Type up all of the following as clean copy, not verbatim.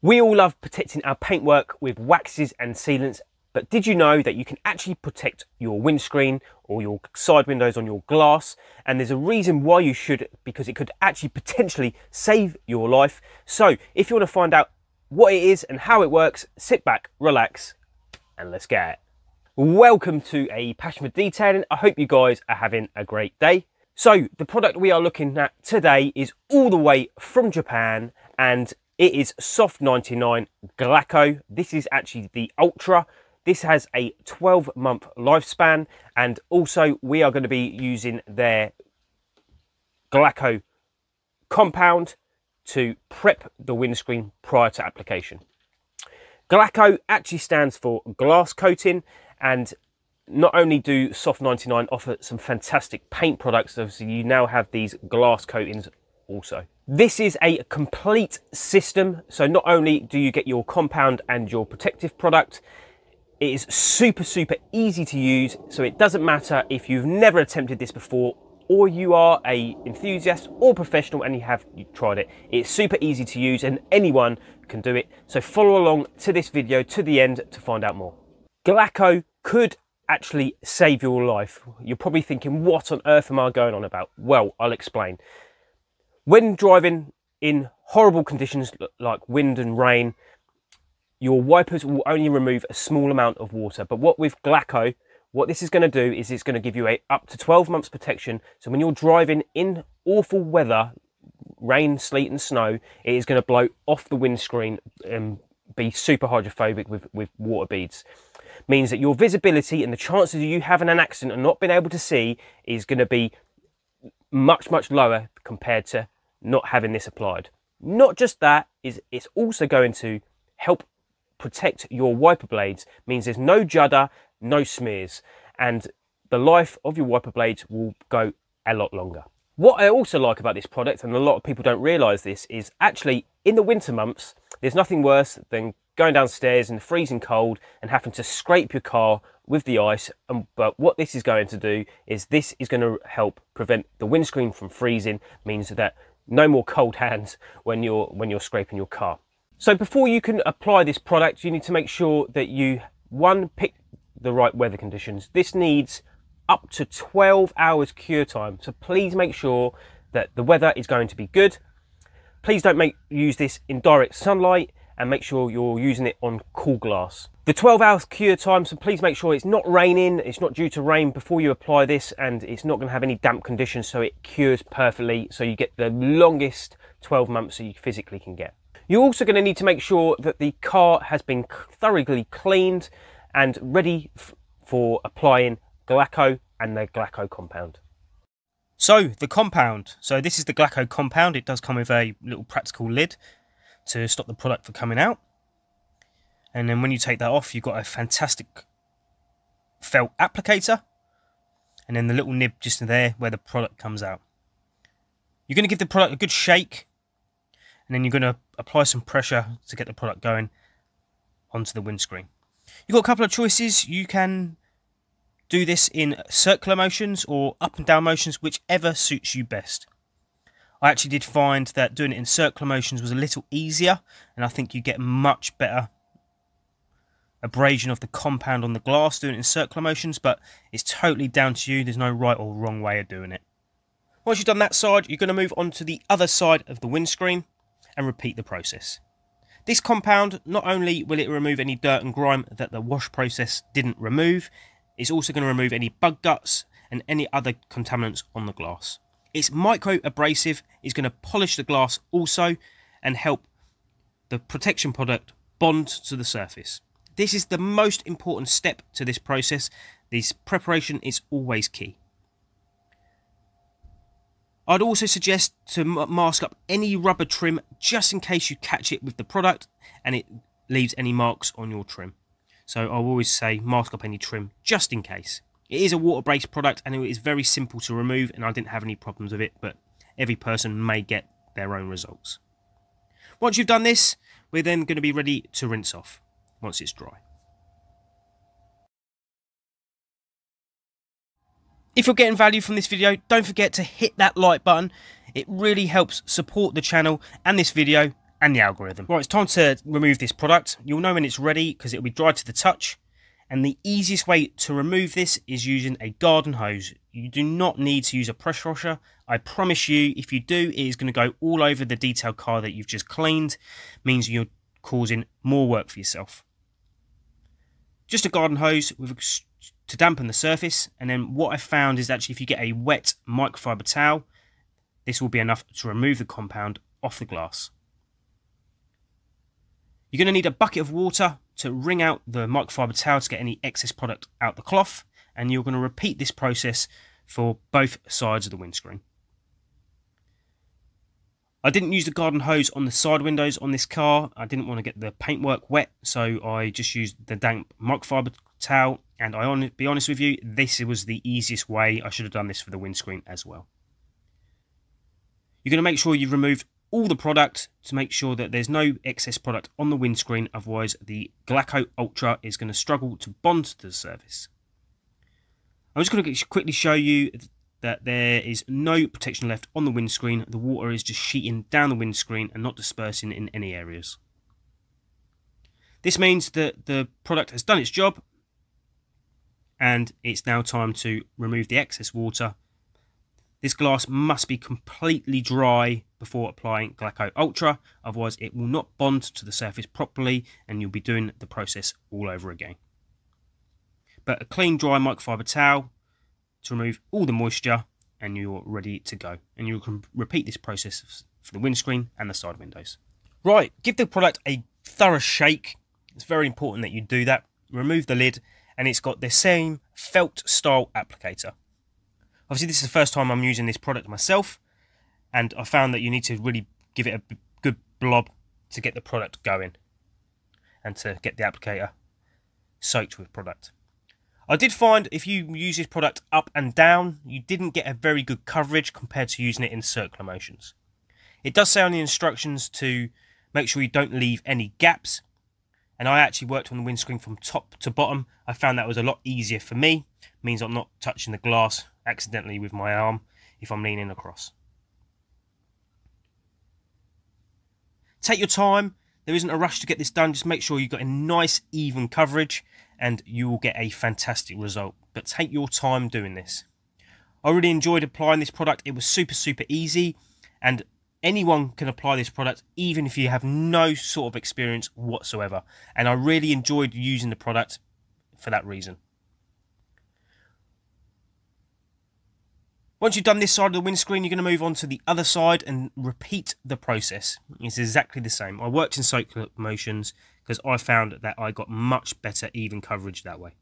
We all love protecting our paintwork with waxes and sealants, but did you know that you can actually protect your windscreen or your side windows on your glass? And there's a reason why you should, because it could actually potentially save your life. So if you want to find out what it is and how it works, sit back, relax, and let's get it. Welcome to A Passion for Detailing. I hope you guys are having a great day. So the product we are looking at today is all the way from Japan, and it is Soft99 Glaco. This is actually the Ultra. This has a 12-month lifespan, and also we are going to be using their Glaco Compound to prep the windscreen prior to application. Glaco actually stands for glass coating, and not only do Soft99 offer some fantastic paint products, obviously you now have these glass coatings also. This is a complete system, so not only do you get your compound and your protective product, it is super easy to use, so it doesn't matter if you've never attempted this before or you are a enthusiast or professional and you tried it. It's super easy to use and anyone can do it, so follow along to this video to the end to find out more. Glaco could actually save your life. You're probably thinking, what on earth am I going on about? Well, I'll explain. When driving in horrible conditions like wind and rain, your wipers will only remove a small amount of water. But with Glaco, what this is going to do is it's going to give you up to 12 months protection. So when you're driving in awful weather, rain, sleet and snow, it is going to blow off the windscreen and be super hydrophobic with water beads. Means that your visibility and the chances of you having an accident and not being able to see is going to be much lower compared to not having this applied. Not just that, it's also going to help protect your wiper blades. Means there's no judder, no smears, and the life of your wiper blades will go a lot longer. What I also like about this product, and a lot of people don't realise this, is actually in the winter months there's nothing worse than going downstairs in the freezing cold and having to scrape your car with the ice. But what this is going to do is this is going to help prevent the windscreen from freezing. Means that no more cold hands when you're scraping your car. So before you can apply this product, you need to make sure that you pick the right weather conditions. This needs up to 12 hours cure time, so please make sure that the weather is going to be good. Please don't use this in direct sunlight, and make sure you're using it on cool glass. The 12 hours cure time, so please make sure it's not raining, it's not due to rain before you apply this, and it's not going to have any damp conditions, so it cures perfectly, so you get the longest 12 months that you physically can get. You're also going to need to make sure that the car has been thoroughly cleaned and ready for applying Glaco and the Glaco Compound. So the compound, so this is the Glaco Compound. It does come with a little practical lid to stop the product from coming out, and then when you take that off, you've got a fantastic felt applicator, and then the little nib just there where the product comes out. You're going to give the product a good shake, and then you're going to apply some pressure to get the product going onto the windscreen. You've got a couple of choices. You can do this in circular motions or up and down motions, whichever suits you best. I actually did find that doing it in circular motions was a little easier, and I think you get much better abrasion of the compound on the glass doing it in circular motions, but it's totally down to you. There's no right or wrong way of doing it. Once you've done that side, you're going to move on to the other side of the windscreen and repeat the process. This compound, not only will it remove any dirt and grime that the wash process didn't remove, it's also going to remove any bug guts and any other contaminants on the glass. Its micro abrasive is going to polish the glass also and help the protection product bond to the surface. This is the most important step to this process. This preparation is always key. I'd also suggest to mask up any rubber trim just in case you catch it with the product and it leaves any marks on your trim. So I always say mask up any trim just in case. It is a water-based product and it is very simple to remove, and I didn't have any problems with it, but every person may get their own results. Once you've done this, we're then going to be ready to rinse off once it's dry. If you're getting value from this video, don't forget to hit that like button. It really helps support the channel and this video, and the algorithm. Right, it's time to remove this product. You'll know when it's ready because it'll be dry to the touch. And the easiest way to remove this is using a garden hose. You do not need to use a pressure washer. I promise you, if you do, it is going to go all over the detailed car that you've just cleaned. Means you're causing more work for yourself. Just a garden hose to dampen the surface. And then what I found is actually if you get a wet microfiber towel, this will be enough to remove the compound off the glass. You're going to need a bucket of water to wring out the microfiber towel to get any excess product out the cloth, and you're going to repeat this process for both sides of the windscreen. I didn't use the garden hose on the side windows on this car. I didn't want to get the paintwork wet, so I just used the damp microfiber towel, and I'll be honest with you, this was the easiest way. I should have done this for the windscreen as well. You're going to make sure you've removed all the product to make sure that there's no excess product on the windscreen, otherwise the Glaco Ultra is going to struggle to bond to the surface. I'm just going to quickly show you that there is no protection left on the windscreen. The water is just sheeting down the windscreen and not dispersing in any areas. This means that the product has done its job and it's now time to remove the excess water. This glass must be completely dry before applying Glaco Ultra, otherwise it will not bond to the surface properly and you'll be doing the process all over again. But a clean dry microfiber towel to remove all the moisture and you're ready to go. And you can repeat this process for the windscreen and the side windows. Right, give the product a thorough shake. It's very important that you do that. Remove the lid and it's got the same felt style applicator. Obviously, this is the first time I'm using this product myself, and I found that you need to really give it a good blob to get the product going and to get the applicator soaked with product. I did find if you use this product up and down, you didn't get a very good coverage compared to using it in circular motions. It does say on the instructions to make sure you don't leave any gaps, and I actually worked on the windscreen from top to bottom. I found that was a lot easier for me. It means I'm not touching the glass accidentally with my arm if I'm leaning across. Take your time. There isn't a rush to get this done. Just make sure you've got a nice even coverage and you will get a fantastic result. But take your time doing this. I really enjoyed applying this product. It was super easy, and anyone can apply this product even if you have no sort of experience whatsoever. And I really enjoyed using the product for that reason. Once you've done this side of the windscreen, you're going to move on to the other side and repeat the process. It's exactly the same. I worked in circular motions because I found that I got much better even coverage that way.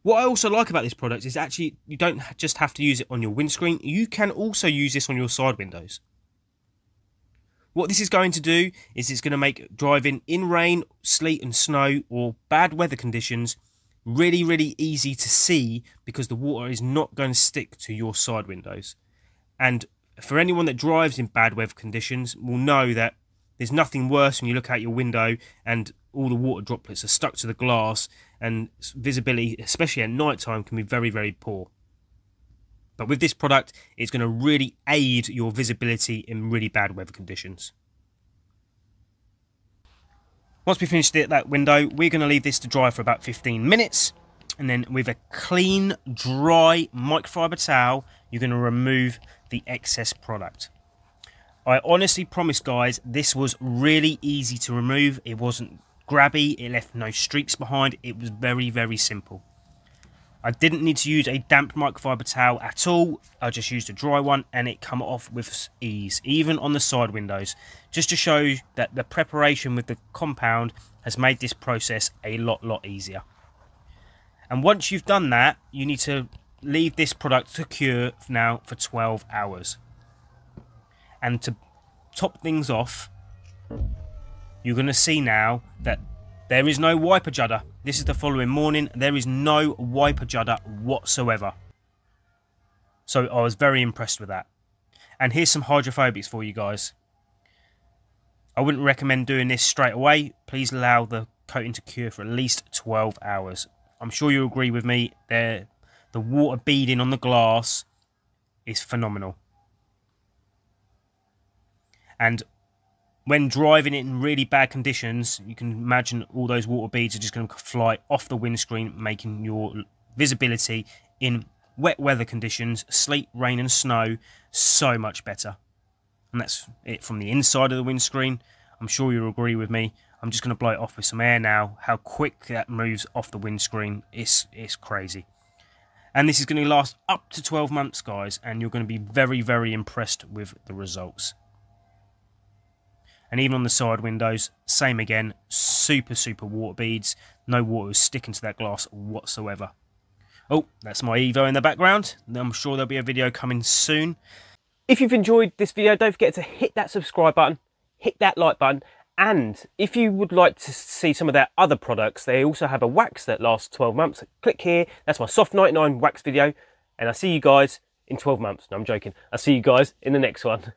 What I also like about this product is actually you don't just have to use it on your windscreen. You can also use this on your side windows. What this is going to do is it's going to make driving in rain, sleet and snow or bad weather conditions really easy to see, because the water is not going to stick to your side windows. And for anyone that drives in bad weather conditions will know that there's nothing worse when you look out your window and all the water droplets are stuck to the glass, and visibility, especially at night time, can be very poor. But with this product, it's going to really aid your visibility in really bad weather conditions. Once we finish that window, we're going to leave this to dry for about 15 minutes. And then with a clean, dry microfiber towel, you're going to remove the excess product. I honestly promise, guys, this was really easy to remove. It wasn't grabby. It left no streaks behind. It was very simple. I didn't need to use a damp microfiber towel at all. I just used a dry one and it come off with ease, even on the side windows, just to show you that the preparation with the compound has made this process a lot easier. And once you've done that, you need to leave this product to cure now for 12 hours. And to top things off, you're going to see now that there is no wiper judder. This is the following morning. There is no wiper judder whatsoever. So I was very impressed with that. And here's some hydrophobics for you guys. I wouldn't recommend doing this straight away. Please allow the coating to cure for at least 12 hours. I'm sure you'll agree with me. The water beading on the glass is phenomenal. And when driving it in really bad conditions, you can imagine all those water beads are just going to fly off the windscreen, making your visibility in wet weather conditions, sleet, rain and snow, so much better. And that's it from the inside of the windscreen. I'm sure you'll agree with me. I'm just going to blow it off with some air now. How quick that moves off the windscreen, it's crazy. And this is going to last up to 12 months, guys, and you're going to be very, very impressed with the results. And even on the side windows, same again, super water beads. No water is sticking to that glass whatsoever. Oh, that's my Evo in the background. I'm sure there'll be a video coming soon. If you've enjoyed this video, don't forget to hit that subscribe button, hit that like button, and if you would like to see some of their other products, they also have a wax that lasts 12 months. Click here, that's my Soft99 wax video, and I'll see you guys in 12 months. No, I'm joking. I'll see you guys in the next one.